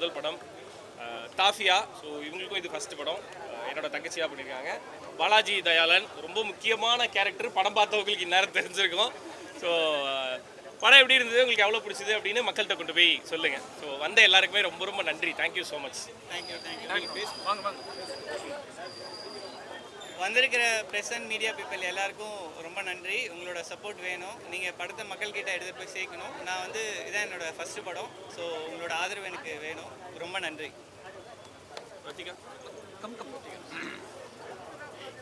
முதல் படம். தாஃபியா. ஸோ இவங்களுக்கும் இது ஃபஸ்ட்டு படம். என்னோட தங்கச்சியாக பண்ணியிருக்காங்க. பாலாஜி தயாளன் ரொம்ப முக்கியமான கேரக்டர். படம் பார்த்தவங்களுக்கு இந்நேரம் தெரிஞ்சிருக்கும். ஸோ படம் எப்படி இருந்தது, உங்களுக்கு எவ்வளோ பிடிச்சது அப்படின்னு மக்கள்கிட்ட கொண்டு போய் சொல்லுங்கள். ஸோ வந்த எல்லாருக்குமே ரொம்ப ரொம்ப நன்றி. Thank you so much. தேங்க்யூ. வந்திருக்கிற ப்ரெஸ் அண்ட் மீடியா பீப்பிள் எல்லாருக்கும் ரொம்ப நன்றி. உங்களோட சப்போர்ட் வேணும். நீங்கள் படத்தை மக்கள்கிட்ட எடுத்து போய் சேர்க்கணும். நான் வந்து இதான் என்னோட ஃபஸ்ட்டு படம். ஸோ உங்களோட ஆதரவு எனக்கு வேணும். ரொம்ப நன்றி.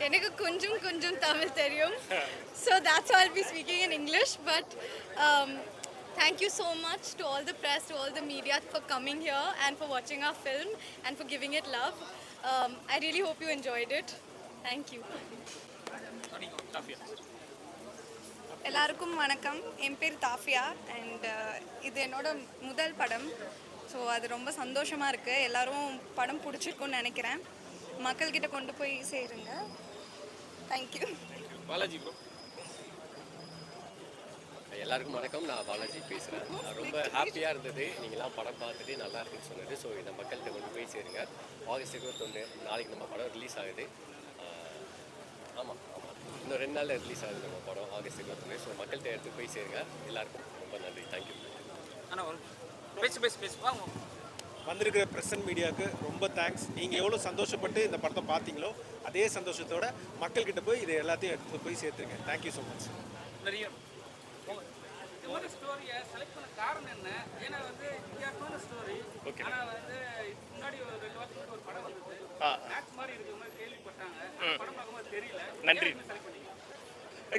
எனக்கு கொஞ்சம் கொஞ்சம் தமிழ் தெரியும். So that's why I'll be speaking in English. But thank you so much to all the press, to all the media for coming here and for watching our film and for giving it love. I really hope you enjoyed it. Thank you. எல்லாருக்கும் வணக்கம். என் பேர் தாஃபியா and இது என்னோட முதல் படம். So அது ரொம்ப சந்தோஷமாக இருக்குது. எல்லோரும் படம் பிடிச்சிருக்குன்னு நினைக்கிறேன். மக்கள்கிட்ட கொண்டு போய் சேருங்க. தேங்க்யூ. பாலாஜி ப்ரோ. எல்லாருக்கும் வணக்கம். நான் பாலாஜி பேசுகிறேன். ரொம்ப ஹாப்பியாக இருந்தது நீங்களாம் படம் பார்த்துட்டு நல்லா இருக்குன்னு சொன்னது. ஸோ இந்த மக்கள்கிட்ட கொண்டு போய் சேருங்க. ஆகஸ்ட் 21 நாளைக்கு நம்ம படம் ரிலீஸ் ஆகுது. ஆமாம் இன்னும் 2 நாளில் ரிலீஸ் ஆகுது நம்ம படம் ஆகஸ்ட் 21. ஸோ மக்கள்கிட்ட எடுத்து போய் சேருங்க. எல்லாருக்கும் ரொம்ப நன்றி. தேங்க்யூ. வந்திருக்கிற ப்ரெஸ் அண்ட் மீடியாவுக்கு ரொம்ப தேங்க்ஸ். நீங்கள் எவ்வளோ சந்தோஷப்பட்டு இந்த படத்தை பார்த்தீங்களோ அதே சந்தோஷத்தோட மக்கள்கிட்ட போய் இதை எல்லாத்தையும் எடுத்து போய் சேர்த்துருங்க. Thank you so much. ஸ்டோரியை செலக்ட் பண்ண காரணம் என்ன? ஏன்னா வந்து வித்தியாசமான ஸ்டோரி. ஆனால் வந்து முன்னாடி ஒரு 2 வாரத்துக்கு ஒரு படம் வந்தது. மேட்ச் மாதிரி இருக்கிற மாதிரி கேள்விப்பட்டாங்க. படம் பார்க்கும்போது தெரியல. நன்றி.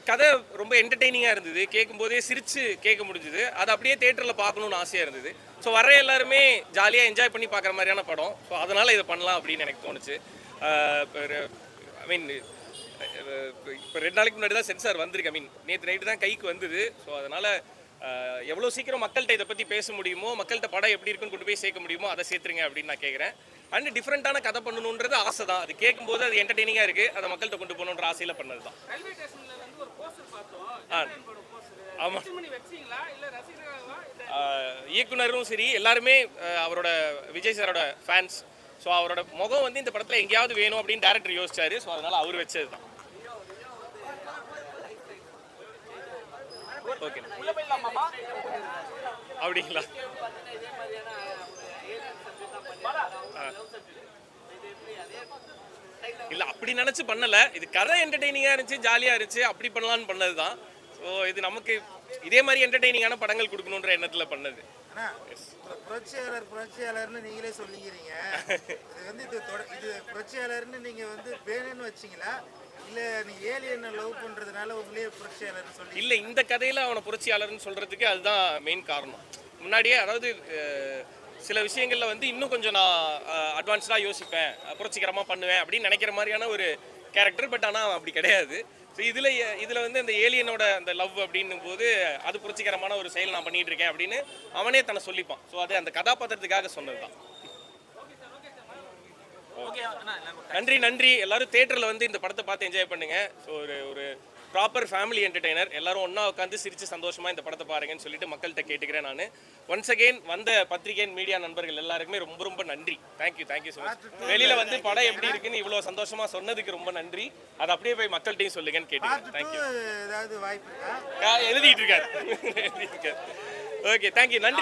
கதை ரொம்ப என்டர்டெய்னிங்காக இருந்தது. கேட்கும்போதே சிரித்து கேட்க முடிஞ்சுது. அது அப்படியே தேட்டரில் பார்க்கணுன்னு ஆசையாக இருந்தது. ஸோ வர எல்லாருமே ஜாலியாக என்ஜாய் பண்ணி பார்க்குற மாதிரியான படம். ஸோ அதனால் இதை பண்ணலாம் அப்படின்னு எனக்கு தோணுச்சு. ஐ மீன் இப்போ 2 நாளைக்கு முன்னாடி தான் சென்சார் வந்திருக்கு. ஐ மீன் நேற்று நைட்டு தான் கைக்கு வந்தது. ஸோ அதனால் எவ்வளோ சீக்கிரம் மக்கள்கிட்ட இதை பற்றி பேச முடியுமோ, மக்கள்கிட்ட படம் எப்படி இருக்குன்னு கொண்டு போய் சேர்க்க முடியுமோ அதை சேர்த்துருங்க அப்படின்னு நான் கேட்குறேன். அண்ட் டிஃப்ரெண்ட்டான கதை பண்ணணுன்றது ஆசை தான். அது கேட்கும்போது அது என்டர்டெய்னிங்காக இருக்குது. அதை மக்கள்கிட்ட கொண்டு போகணுன்ற ஆசையில் பண்ணது தான். ஆமாம், இயக்குனரும் சரி எல்லாருமே அவரோட விஜய் சாரோட ஃபேன்ஸ். ஸோ அவரோட முகம் வந்து இந்த படத்தில் எங்கேயாவது வேணும் அப்படின்னு டேரக்டர் யோசிச்சாரு. ஸோ அதனால் அவர் வச்சது தான். ஓகே அப்படிங்களா? இல்லை அப்படி நினச்சி பண்ணலை. இது கதை என்டர்டெய்னிங்காக இருந்துச்சு, ஜாலியாக இருந்துச்சு, அப்படி பண்ணலான்னு பண்ணது தான். ஸோ இது நமக்கு இதே மாதிரி என்டர்டெய்னிங்கான படங்கள் கொடுக்கணுன்ற எண்ணத்தில் பண்ணது. புரட்சியாளர்னு நீங்களே சொல்லிக்கிறீங்க. இது வந்து இது புரட்சியாளர்னு நீங்கள் வந்து வேணும்னு வச்சிங்களா, இல்லை நீங்கள் ஏலியனை லவ் பண்ணுறதுனால உங்களே புரட்சியாளர்னு சொல்லி? இல்லை, இந்த கதையில் அவனை புரட்சியாளர்னு சொல்கிறதுக்கு அதுதான் மெயின் காரணம். முன்னாடியே அதாவது சில விஷயங்களில் வந்து இன்னும் கொஞ்சம் நான் அட்வான்ஸ்டாக யோசிப்பேன், புரட்சிகரமாக பண்ணுவேன் அப்படின்னு நினைக்கிற மாதிரியான ஒரு கேரக்டர். பட் ஆனால் அப்படி கிடையாது. ஸோ இதில் வந்து அந்த ஏலியனோட அந்த லவ் அப்படின்னும் போது அது புரட்சிகரமான ஒரு செயல் நான் பண்ணிகிட்டு இருக்கேன் அப்படின்னு அவனே தன்னை சொல்லிப்பான். ஸோ அது அந்த கதாபாத்திரத்துக்காக சொன்னது தான். நன்றி. எல்லாரும் தேட்டரில் வந்து இந்த படத்தை பார்த்து என்ஜாய் பண்ணுங்க. ஸோ ஒரு ப்ராப்பர் ஃபேமிலி என்டர்டெய்னர். எல்லாரும் ஒன்றா உட்காந்து சிரித்து சந்தோஷமாக இந்த படத்தை பாருங்கன்னு சொல்லிட்டு மக்கள்கிட்ட கேட்டுக்கிறேன். நான் ஒன்ஸ் அகெயின் வந்த பத்திரிகை மீடியா நண்பர்கள் எல்லாருக்குமே ரொம்ப ரொம்ப நன்றி. Thank you so much. வெளியில் வந்து படம் எப்படி இருக்குன்னு இவ்வளோ சந்தோஷமாக சொன்னதுக்கு ரொம்ப நன்றி. அதை அப்படியே போய் மக்கள்கிட்டையும் சொல்லுங்கன்னு கேட்டுக்கிறேன். தேங்க்யூ. எழுதிட்டு இருக்காரு. Okay, thank you. நன்றி.